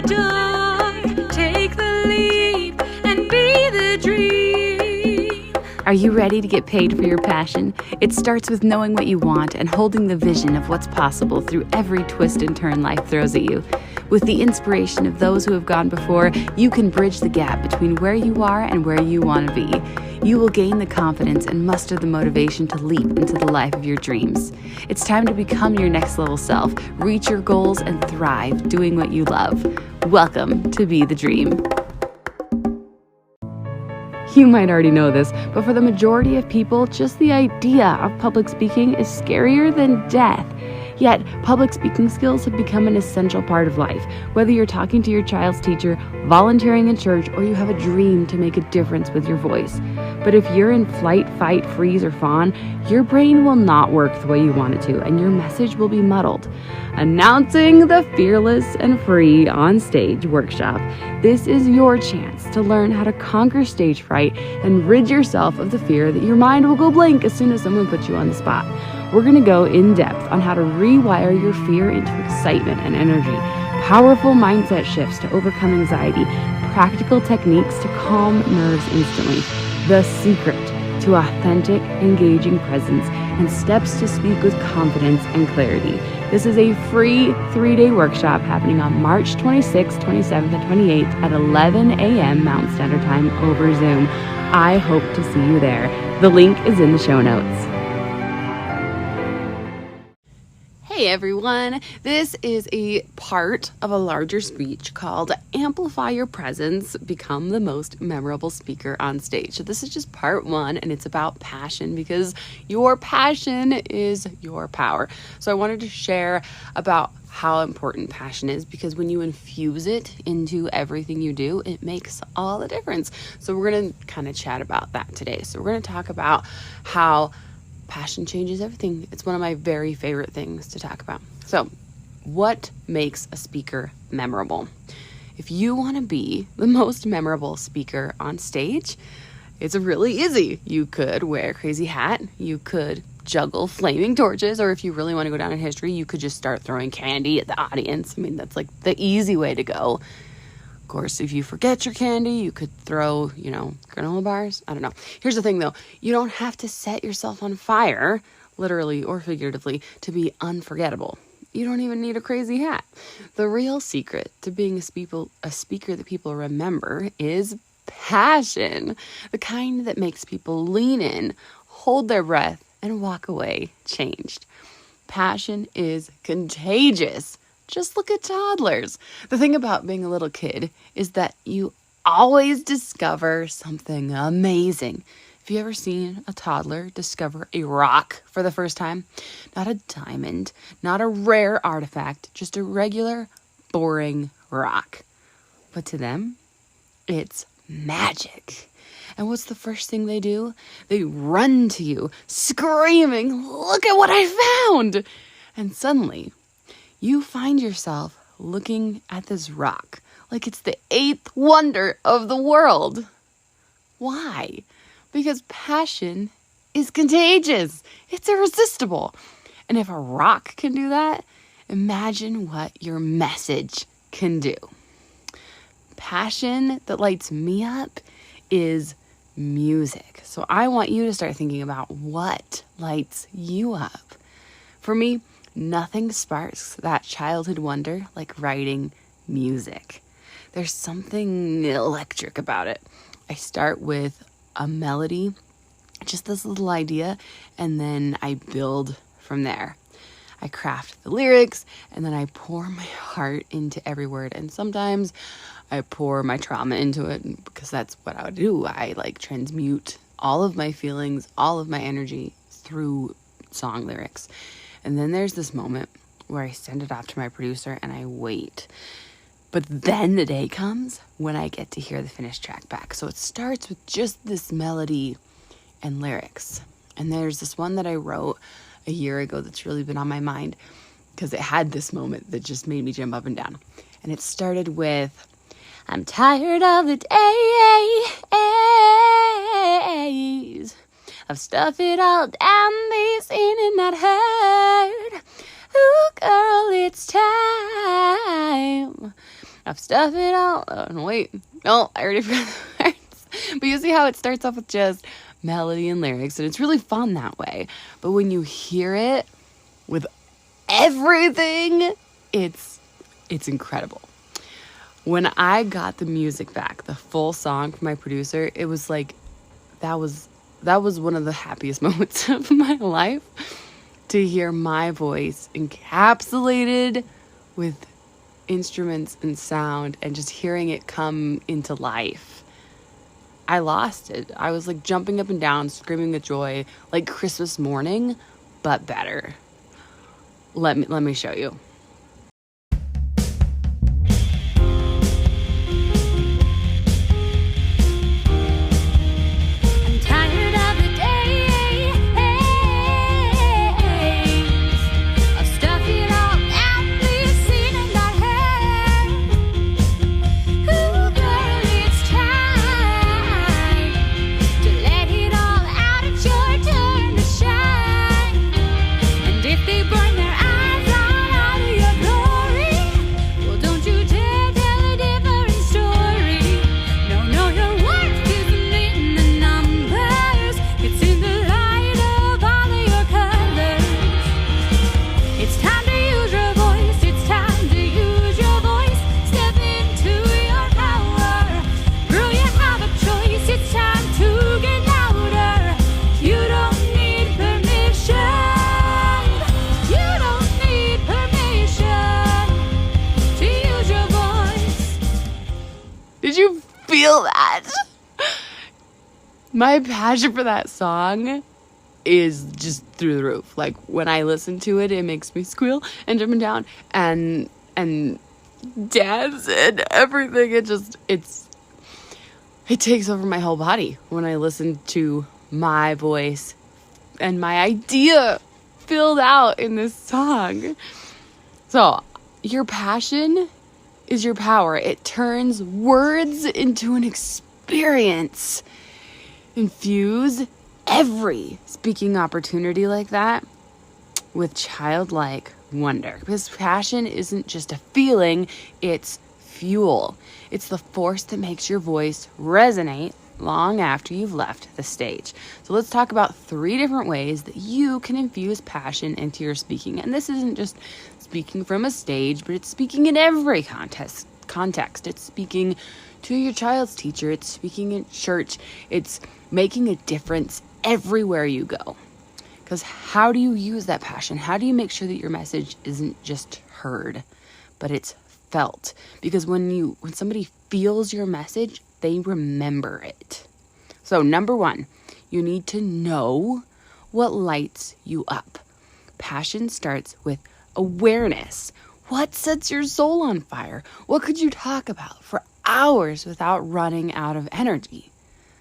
the door, take the leap, and be the dream. Are you ready to get paid for your passion? It starts with knowing what you want and holding the vision of what's possible through every twist and turn life throws at you. With the inspiration of those who have gone before, you can bridge the gap between where you are and where you want to be. You will gain the confidence and muster the motivation to leap into the life of your dreams. It's time to become your next level self, reach your goals, and thrive doing what you love. Welcome to Be the Dream. You might already know this, but for the majority of people, just the idea of public speaking is scarier than death. Yet, public speaking skills have become an essential part of life. Whether you're talking to your child's teacher, volunteering in church, or you have a dream to make a difference with your voice. But if you're in flight, fight, freeze, or fawn, your brain will not work the way you want it to, and your message will be muddled. Announcing the Fearless and Free on Stage workshop. This is your chance to learn how to conquer stage fright and rid yourself of the fear that your mind will go blank as soon as someone puts you on the spot. We're going to go in depth on how to rewire your fear into excitement and energy, powerful mindset shifts to overcome anxiety, practical techniques to calm nerves instantly, the secret to authentic, engaging presence, and steps to speak with confidence and clarity. This is a free 3-day workshop happening on March 26th, 27th, and 28th at 11 a.m. Mountain Standard Time over Zoom. I hope to see you there. The link is in the show notes. Hey everyone, this is a part of a larger speech called Amplify Your Presence, Become the Most Memorable Speaker on Stage. So this is just part 1, and it's about passion because your passion is your power. So I wanted to share about how important passion is because when you infuse it into everything you do, it makes all the difference. So we're going to kind of chat about that today. So we're going to talk about how passion changes everything. It's one of my very favorite things to talk about. So, what makes a speaker memorable? If you want to be the most memorable speaker on stage, it's really easy. You could wear a crazy hat. You could juggle flaming torches. Or if you really want to go down in history, you could just start throwing candy at the audience. I mean, that's like the easy way to go. Of course, if you forget your candy, you could throw, granola bars. I don't know. Here's the thing, though. You don't have to set yourself on fire, literally or figuratively, to be unforgettable. You don't even need a crazy hat. The real secret to being a speaker that people remember is passion. The kind that makes people lean in, hold their breath, and walk away changed. Passion is contagious. Just look at toddlers. The thing about being a little kid is that you always discover something amazing. Have you ever seen a toddler discover a rock for the first time? Not a diamond, not a rare artifact, just a regular, boring rock. But to them, it's magic. And what's the first thing they do? They run to you, screaming, "Look at what I found!" And suddenly, you find yourself looking at this rock like it's the 8th wonder of the world. Why? Because passion is contagious. It's irresistible. And if a rock can do that, imagine what your message can do. Passion that lights me up is music. So I want you to start thinking about what lights you up. For me, nothing sparks that childhood wonder like writing music. There's something electric about it. I start with a melody, just this little idea, and then I build from there. I craft the lyrics, and then I pour my heart into every word. And sometimes I pour my trauma into it because that's what I would do. I transmute all of my feelings, all of my energy through song lyrics. And then there's this moment where I send it off to my producer and I wait. But then the day comes when I get to hear the finished track back. So it starts with just this melody and lyrics. And there's this one that I wrote a year ago that's really been on my mind because it had this moment that just made me jump up and down. And it started with, "I'm tired of the days of stuff it all down these in and not heard. Ooh, girl, it's time I've stuffed it all. Oh, wait. No, I already forgot the words. But you see how it starts off with just melody and lyrics, and it's really fun that way. But when you hear it with everything, it's incredible. When I got the music back, the full song from my producer, it was like that was one of the happiest moments of my life, to hear my voice encapsulated with instruments and sound and just hearing it come into life. I lost it. I was like jumping up and down, screaming with joy, like Christmas morning, but better. Let me show you. Did you feel that? My passion for that song is just through the roof. Like, when I listen to it, it makes me squeal and jump down and dance and everything. It takes over my whole body when I listen to my voice and my idea filled out in this song. So, your passion is your power. It turns words into an experience. Infuse every speaking opportunity like that with childlike wonder. Because passion isn't just a feeling, it's fuel. It's the force that makes your voice resonate long after you've left the stage. So let's talk about 3 different ways that you can infuse passion into your speaking. And this isn't just speaking from a stage, but it's speaking in every context. It's speaking to your child's teacher. It's speaking in church. It's making a difference everywhere you go. Because how do you use that passion? How do you make sure that your message isn't just heard, but it's felt? Because when somebody feels your message, they remember it. So number 1, you need to know what lights you up. Passion starts with awareness. What sets your soul on fire? What could you talk about for hours without running out of energy?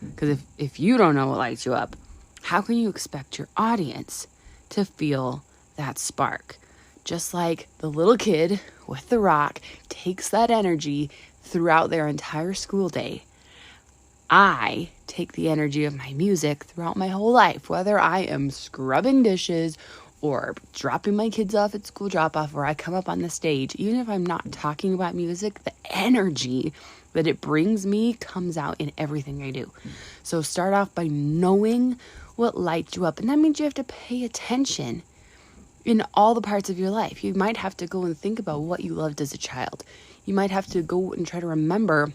Because if you don't know what lights you up, how can you expect your audience to feel that spark? Just like the little kid with the rock takes that energy throughout their entire school day, I take the energy of my music throughout my whole life, whether I am scrubbing dishes or dropping my kids off at school drop-off, or I come up on the stage. Even if I'm not talking about music, the energy that it brings me comes out in everything I do. So start off by knowing what lights you up. And that means you have to pay attention in all the parts of your life. You might have to go and think about what you loved as a child. You might have to go and try to remember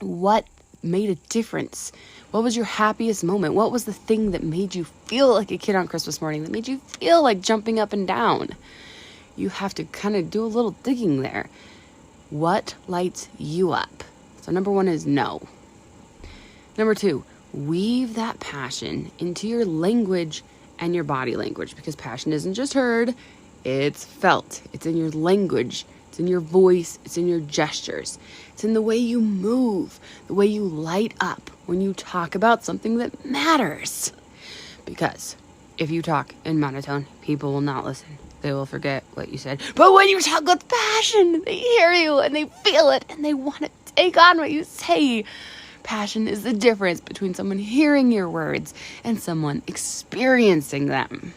what made a difference. What was your happiest moment? What was the thing that made you feel like a kid on Christmas morning, that made you feel like jumping up and down? You have to kind of do a little digging there. What lights you up? So number 1 is know. Number 2, weave that passion into your language and your body language, because passion isn't just heard, it's felt. It's in your language, it's in your voice, it's in your gestures, it's in the way you move, the way you light up when you talk about something that matters. Because if you talk in monotone, people will not listen. They will forget what you said. But when you talk with passion, they hear you and they feel it and they want to take on what you say. Passion is the difference between someone hearing your words and someone experiencing them.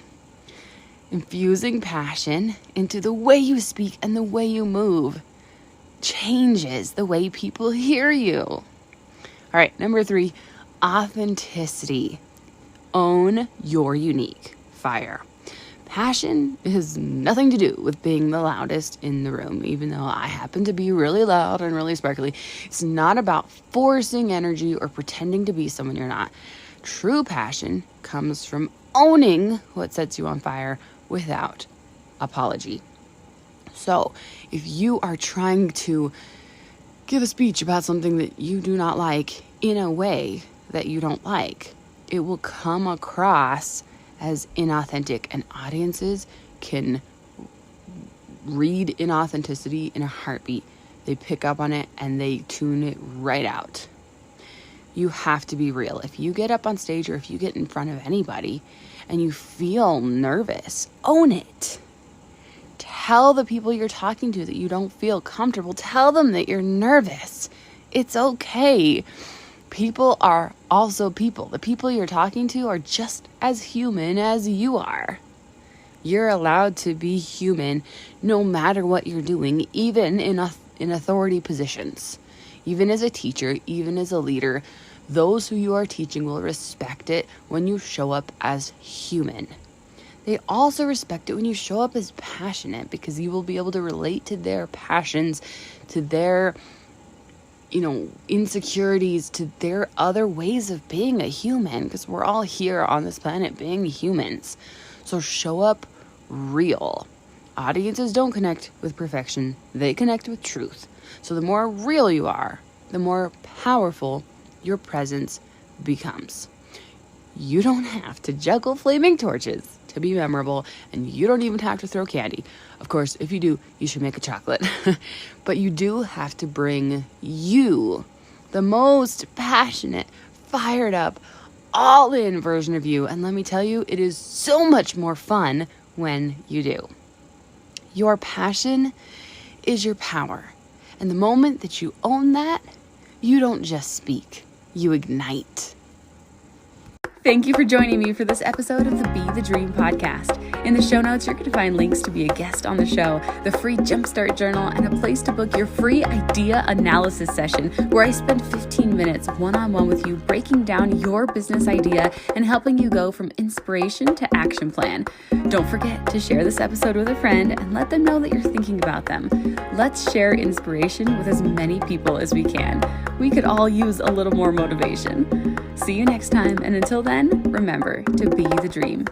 Infusing passion into the way you speak and the way you move changes the way people hear you. All right, number 3, authenticity. Own your unique fire. Passion has nothing to do with being the loudest in the room, even though I happen to be really loud and really sparkly. It's not about forcing energy or pretending to be someone you're not. True passion comes from owning what sets you on fire without apology. So, if you are trying to give a speech about something that you do not like in a way that you don't like, it will come across as inauthentic, and audiences can read inauthenticity in a heartbeat. They pick up on it and they tune it right out. You have to be real. If you get up on stage or if you get in front of anybody and you feel nervous, own it. Tell the people you're talking to that you don't feel comfortable. Tell them that you're nervous. It's okay. People are also people. The people you're talking to are just as human as you are. You're allowed to be human no matter what you're doing, even in authority positions. Even as a teacher, even as a leader, those who you are teaching will respect it when you show up as human. They also respect it when you show up as passionate, because you will be able to relate to their passions, to their insecurities, to their other ways of being a human, because we're all here on this planet being humans. So show up real. Audiences don't connect with perfection, they connect with truth. So the more real you are, the more powerful your presence becomes. You don't have to juggle flaming torches to be memorable, and you don't even have to throw candy. Of course, if you do, you should make a chocolate. But you do have to bring you, the most passionate, fired up, all in version of you. And let me tell you, it is so much more fun when you do. Your passion is your power. And the moment that you own that, you don't just speak, you ignite. Thank you for joining me for this episode of the Be the Dream podcast. In the show notes, you're going to find links to be a guest on the show, the free Jumpstart Journal, and a place to book your free idea analysis session where I spend 15 minutes one-on-one with you breaking down your business idea and helping you go from inspiration to action plan. Don't forget to share this episode with a friend and let them know that you're thinking about them. Let's share inspiration with as many people as we can. We could all use a little more motivation. See you next time, and until then, remember to be the dream.